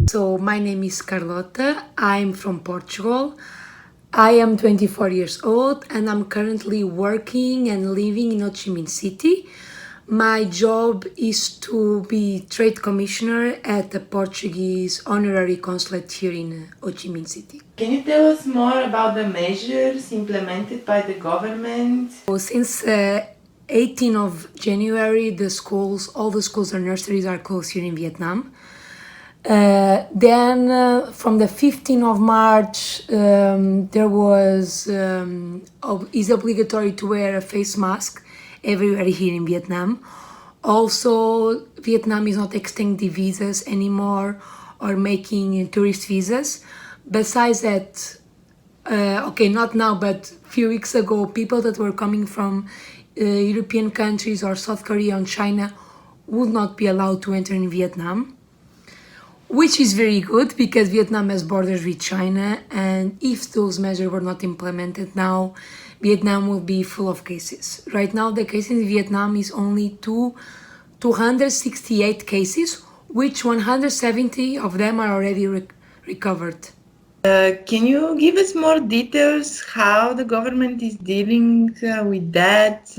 So, my name is Carlota. I'm from Portugal. I am 24 years old and I'm currently working and living in Ho Chi Minh City. My job is to be trade commissioner at the Portuguese honorary consulate here in Ho Chi Minh City. Can you tell us more about the measures implemented by the government? So since 18th of January, all the schools and nurseries are closed here in Vietnam. Then from the 15th of March, is obligatory to wear a face mask everywhere here in Vietnam. Also, Vietnam is not extending visas anymore or making tourist visas. Besides that, okay, not now, but few weeks ago, people that were coming from European countries or South Korea and China would not be allowed to enter in Vietnam, which is very good because Vietnam has borders with China, and if those measures were not implemented now, Vietnam will be full of cases. Right now, the cases in Vietnam is only 268 cases, which 170 of them are already recovered. Can you give us more details how the government is dealing with that?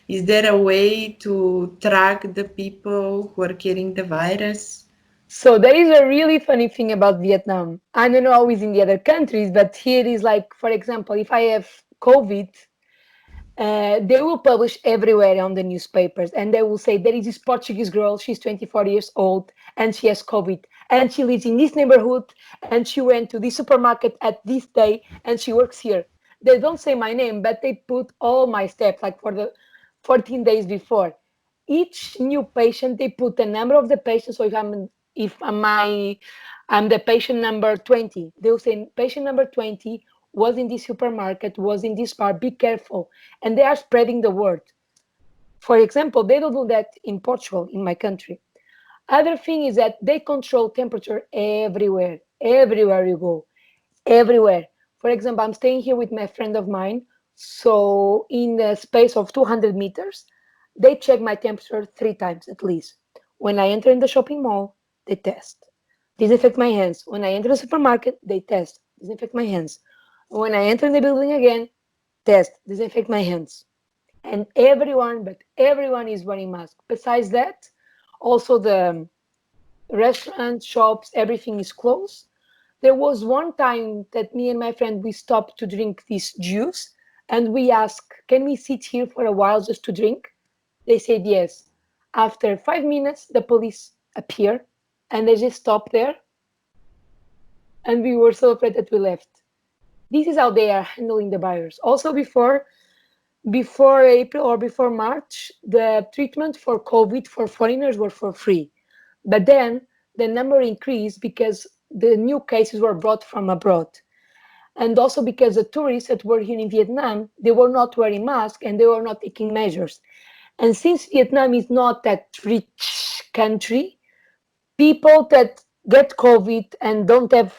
Is there a way to track the people who are carrying the virus? So there is a really funny thing about Vietnam. I don't know how it's in the other countries, but here is like, for example, if I have COVID, they will publish everywhere on the newspapers, and they will say there is this Portuguese girl, she's 24 years old, and she has COVID, and she lives in this neighborhood, and she went to this supermarket at this day, and she works here. They don't say my name, but they put all my steps, like for the 14 days before. Each new patient, they put the number of the patient. So I'm the patient number 20, they'll say patient number 20 was in this supermarket, was in this bar, be careful. And they are spreading the word. For example, they don't do that in Portugal, in my country. Other thing is that they control temperature everywhere you go, everywhere. For example, I'm staying here with my friend of mine. So in the space of 200 meters, they check my temperature 3 times at least. When I enter in the shopping mall, they test. Disinfect my hands. When I enter the supermarket, they test. Disinfect my hands. When I enter the building again, test. Disinfect my hands. And everyone is wearing masks. Besides that, also the restaurants, shops, everything is closed. There was one time that me and my friend, we stopped to drink this juice, and we asked, can we sit here for a while just to drink? They said yes. After 5 minutes, the police appeared and they just stopped there. And we were so afraid that we left. This is how they are handling the virus. Also, before April or before March, the treatment for COVID for foreigners were for free. But then the number increased because the new cases were brought from abroad. And also because the tourists that were here in Vietnam, they were not wearing masks and they were not taking measures. And since Vietnam is not that rich country, people that get COVID and don't have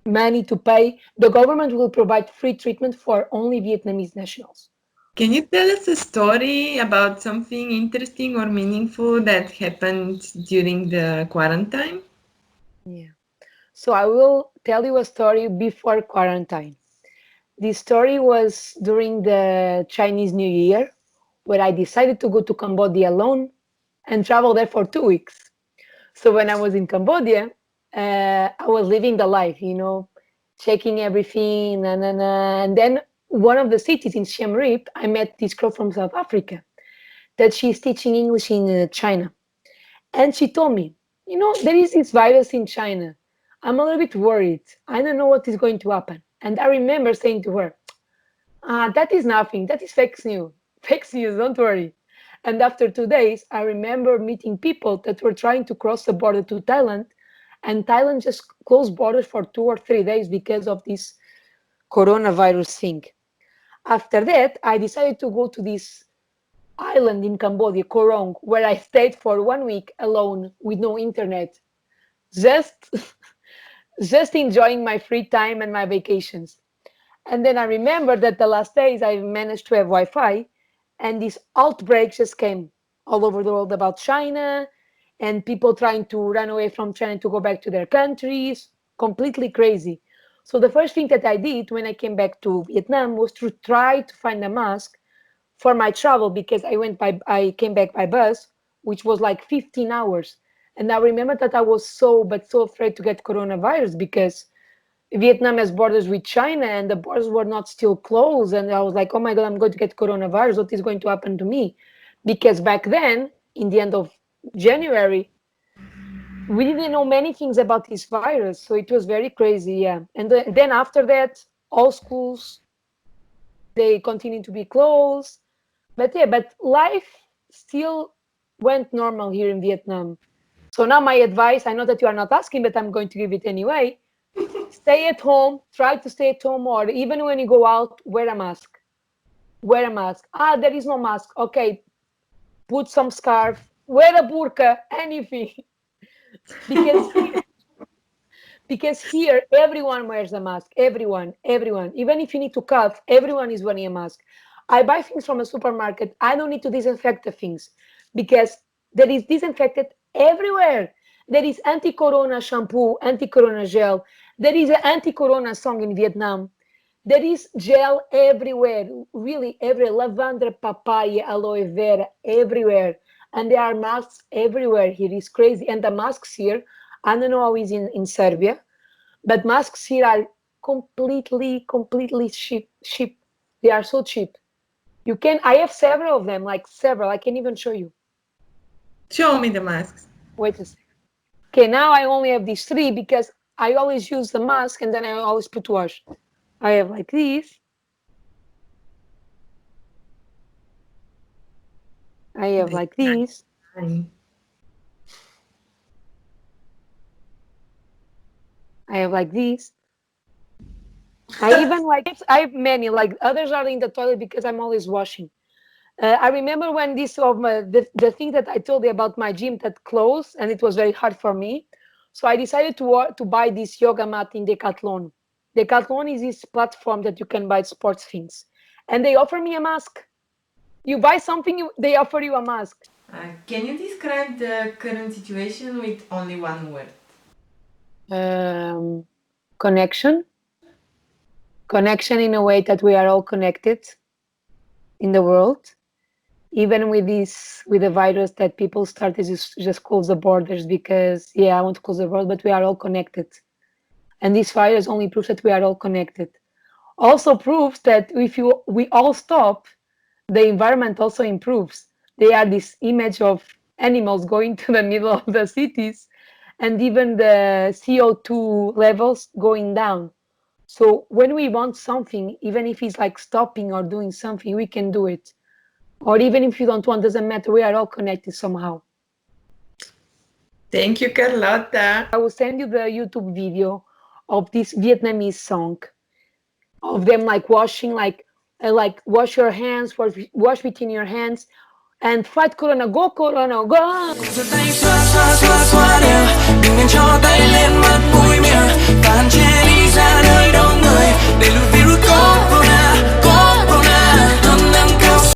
money to pay, the government will provide free treatment for only Vietnamese nationals. Can you tell us a story about something interesting or meaningful that happened during the quarantine? Yeah. So I will tell you a story before quarantine. This story was during the Chinese New Year, where I decided to go to Cambodia alone and travel there for 2 weeks. So when I was in Cambodia, I was living the life, checking everything, and then one of the cities in Siem Reap, I met this girl from South Africa that she's teaching English in China. And she told me, there is this virus in China. I'm a little bit worried. I don't know what is going to happen. And I remember saying to her, that is nothing. That is fake news. Fake news, don't worry. And after 2 days, I remember meeting people that were trying to cross the border to Thailand. And Thailand just closed borders for 2 or 3 days because of this coronavirus thing. After that, I decided to go to this island in Cambodia, Korong, where I stayed for 1 week alone with no internet, just just enjoying my free time and my vacations. And then I remember that the last days I managed to have Wi-Fi, and this outbreak just came all over the world about China, and people trying to run away from China to go back to their countries, completely crazy. So the first thing that I did when I came back to Vietnam was to try to find a mask for my travel, because I came back by bus, which was like 15 hours. And I remember that I was so afraid to get coronavirus, because Vietnam has borders with China and the borders were not still closed. And I was like, oh my God, I'm going to get coronavirus. What is going to happen to me? Because back then, in the end of January, we didn't know many things about this virus. So it was very crazy. Yeah. And then after that, all schools, they continued to be closed. But yeah, but life still went normal here in Vietnam. So now my advice, I know that you are not asking, but I'm going to give it anyway. Stay at home, try to stay at home, or even when you go out, wear a mask. Wear a mask. Ah, there is no mask. Okay, put some scarf, wear a burqa, anything. because because here everyone wears a mask. Everyone. Even if you need to cough, everyone is wearing a mask. I buy things from a supermarket. I don't need to disinfect the things, because there is disinfectant everywhere. There is anti-corona shampoo, anti-corona gel. There is an anti-corona song in Vietnam. There is gel everywhere, really everywhere. Lavender, papaya, aloe vera, everywhere. And there are masks everywhere here. It's crazy. And the masks here, I don't know how it's in Serbia, but masks here are completely cheap. They are so cheap. You can, I have several of them, like several. I can even show you. Show me the masks. Wait a second. Okay, now I only have these three because I always use the mask and then I always put wash. I have like these. I have like these. I have like these. I even like, I have many, like others are in the toilet because I'm always washing. I remember when this of the thing that I told you about my gym that closed and it was very hard for me. So I decided to buy this yoga mat in Decathlon. Decathlon is this platform that you can buy sports things. And they offer me a mask. You buy something, they offer you a mask. Can you describe the current situation with only one word? Connection. Connection in a way that we are all connected in the world. Even with the virus that people started to just close the borders because, yeah, I want to close the world, but we are all connected. And this virus only proves that we are all connected. Also proves that if we all stop, the environment also improves. They are this image of animals going to the middle of the cities and even the CO2 levels going down. So when we want something, even if it's like stopping or doing something, we can do it. Or even if you don't want, doesn't matter. We are all connected somehow. Thank you, Carlota. I will send you the YouTube video of this Vietnamese song of them like washing, like wash your hands, wash between your hands, and fight Corona, go Corona, go.